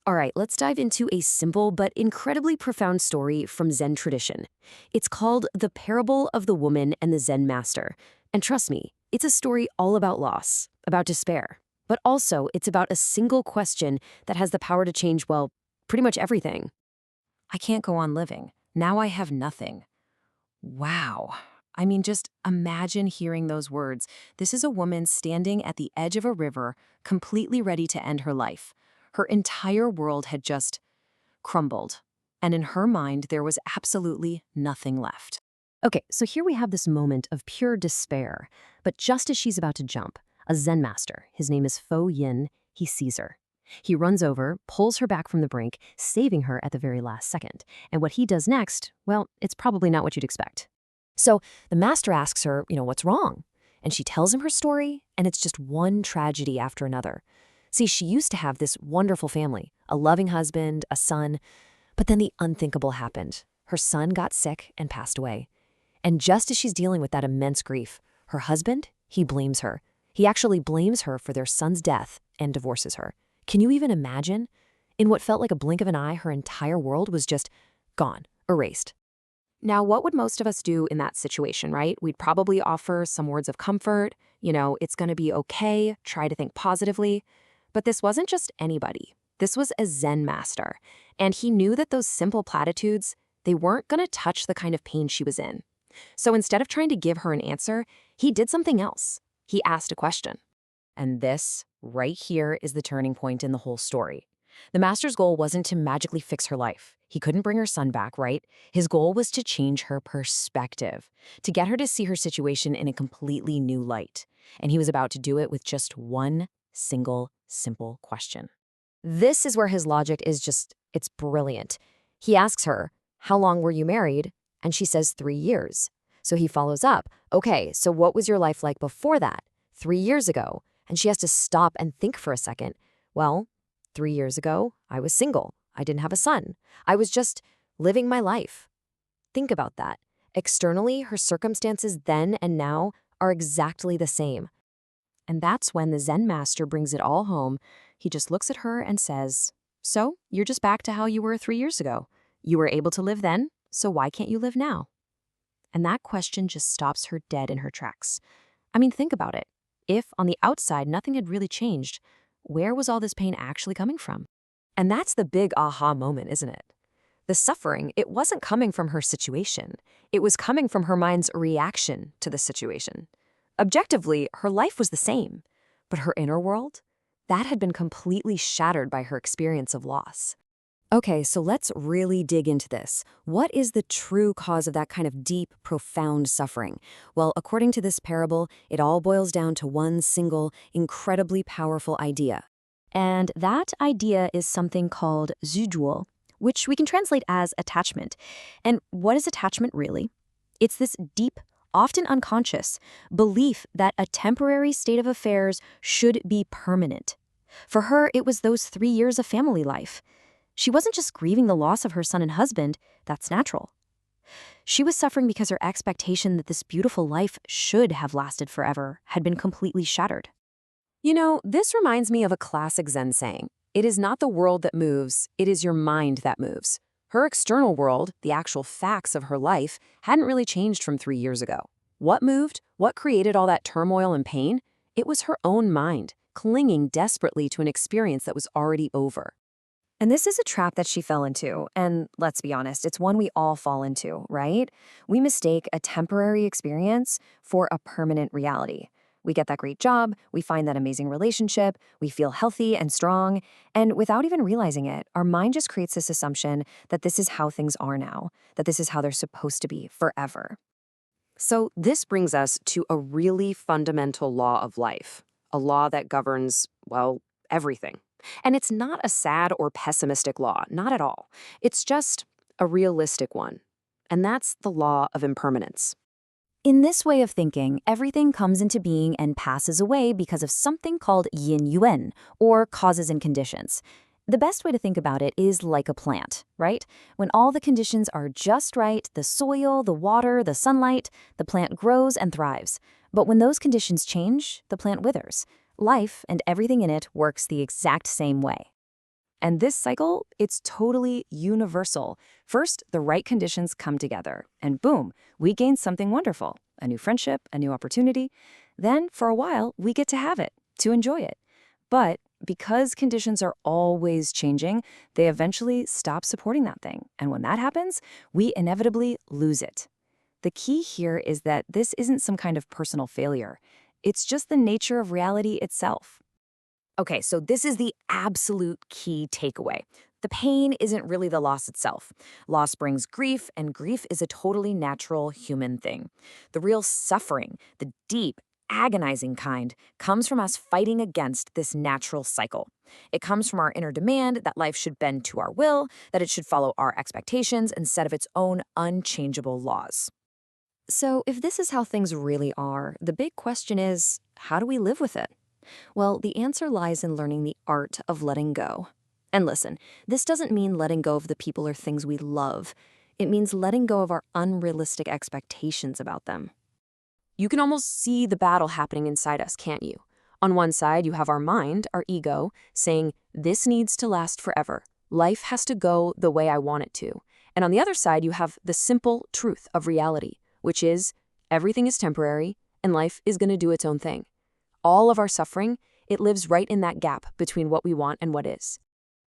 All right, let's dive into a simple but incredibly profound story from Zen tradition. It's called The Parable of the Woman and the Zen Master. And trust me, it's a story all about loss, about despair. But also, it's about a single question that has the power to change, well, pretty much everything. I can't go on living. Now I have nothing. Wow. I mean, just imagine hearing those words. This is a woman standing at the edge of a river, completely ready to end her life. Her entire world had just crumbled, and in her mind, there was absolutely nothing left. Okay, so here we have this moment of pure despair, but just as she's about to jump, a Zen master, his name is Fo Yin, he sees her. He runs over, pulls her back from the brink, saving her at the very last second. And what he does next, well, it's probably not what you'd expect. So the master asks her, what's wrong? And she tells him her story, and it's just one tragedy after another. See, she used to have this wonderful family, a loving husband, a son, but then the unthinkable happened. Her son got sick and passed away. And just as she's dealing with that immense grief, her husband, he blames her. He actually blames her for their son's death and divorces her. Can you even imagine? In what felt like a blink of an eye, her entire world was just gone, erased. Now, what would most of us do in that situation, right? We'd probably offer some words of comfort, it's going to be okay, try to think positively. But this wasn't just anybody. This was a Zen master. And he knew that those simple platitudes, they weren't going to touch the kind of pain she was in. So instead of trying to give her an answer, he did something else. He asked a question. And this, right here, is the turning point in the whole story. The master's goal wasn't to magically fix her life. He couldn't bring her son back, right? His goal was to change her perspective, to get her to see her situation in a completely new light. And he was about to do it with just one single, simple question. This is where his logic is it's brilliant. He asks her, "How long were you married?" And she says 3 years. So he follows up, "Okay, so what was your life like before that? 3 years ago?" And she has to stop and think for a second. Well, 3 years ago, I was single. I didn't have a son. I was just living my life. Think about that. Externally, her circumstances then and now are exactly the same. And that's when the Zen master brings it all home. He just looks at her and says, "So, you're just back to how you were 3 years ago. You were able to live then, so why can't you live now?" And that question just stops her dead in her tracks. I mean, think about it. If, on the outside, nothing had really changed, where was all this pain actually coming from? And that's the big aha moment, isn't it? The suffering, it wasn't coming from her situation. It was coming from her mind's reaction to the situation. Objectively, her life was the same, but her inner world, that had been completely shattered by her experience of loss. Okay, so let's really dig into this. What is the true cause of that kind of deep, profound suffering? Well, according to this parable, it all boils down to one single, incredibly powerful idea. And that idea is something called zhuduo, which we can translate as attachment. And what is attachment really? It's this deep, often unconscious, belief that a temporary state of affairs should be permanent. For her, it was those 3 years of family life. She wasn't just grieving the loss of her son and husband, that's natural. She was suffering because her expectation that this beautiful life should have lasted forever had been completely shattered. This reminds me of a classic Zen saying, "It is not the world that moves, it is your mind that moves." Her external world, the actual facts of her life, hadn't really changed from 3 years ago. What moved? What created all that turmoil and pain? It was her own mind, clinging desperately to an experience that was already over. And this is a trap that she fell into, and let's be honest, it's one we all fall into, right? We mistake a temporary experience for a permanent reality. We get that great job, we find that amazing relationship, we feel healthy and strong, and without even realizing it, our mind just creates this assumption that this is how things are now, that this is how they're supposed to be forever. So this brings us to a really fundamental law of life, a law that governs, well, everything. And it's not a sad or pessimistic law, not at all. It's just a realistic one. And that's the law of impermanence. In this way of thinking, everything comes into being and passes away because of something called yin yuan, or causes and conditions. The best way to think about it is like a plant, right? When all the conditions are just right, the soil, the water, the sunlight, the plant grows and thrives. But when those conditions change, the plant withers. Life and everything in it works the exact same way. And this cycle, it's totally universal. First, the right conditions come together, and boom, we gain something wonderful, a new friendship, a new opportunity. Then, for a while, we get to have it, to enjoy it. But because conditions are always changing, they eventually stop supporting that thing. And when that happens, we inevitably lose it. The key here is that this isn't some kind of personal failure. It's just the nature of reality itself. Okay, so this is the absolute key takeaway. The pain isn't really the loss itself. Loss brings grief, and grief is a totally natural human thing. The real suffering, the deep, agonizing kind, comes from us fighting against this natural cycle. It comes from our inner demand that life should bend to our will, that it should follow our expectations instead of its own unchangeable laws. So, if this is how things really are, the big question is, how do we live with it? Well, the answer lies in learning the art of letting go. And listen, this doesn't mean letting go of the people or things we love. It means letting go of our unrealistic expectations about them. You can almost see the battle happening inside us, can't you? On one side, you have our mind, our ego, saying, this needs to last forever. Life has to go the way I want it to. And on the other side, you have the simple truth of reality, which is everything is temporary and life is going to do its own thing. All of our suffering, it lives right in that gap between what we want and what is.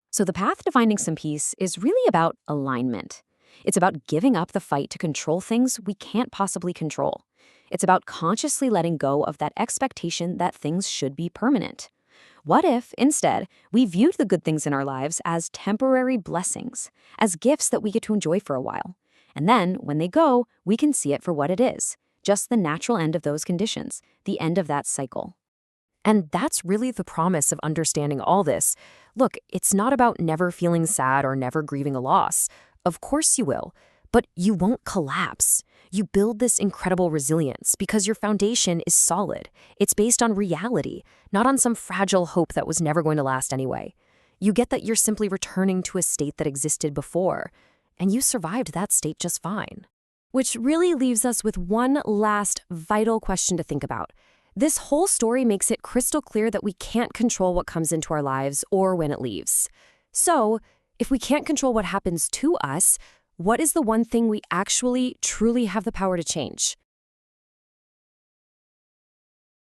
So the path to finding some peace is really about alignment. It's about giving up the fight to control things we can't possibly control. It's about consciously letting go of that expectation that things should be permanent. What if, instead, we viewed the good things in our lives as temporary blessings, as gifts that we get to enjoy for a while? And then, when they go, we can see it for what it is, just the natural end of those conditions, the end of that cycle. And that's really the promise of understanding all this. Look, it's not about never feeling sad or never grieving a loss. Of course you will, but you won't collapse. You build this incredible resilience because your foundation is solid. It's based on reality, not on some fragile hope that was never going to last anyway. You get that you're simply returning to a state that existed before, and you survived that state just fine. Which really leaves us with one last vital question to think about. This whole story makes it crystal clear that we can't control what comes into our lives or when it leaves. So, if we can't control what happens to us, what is the one thing we actually, truly have the power to change?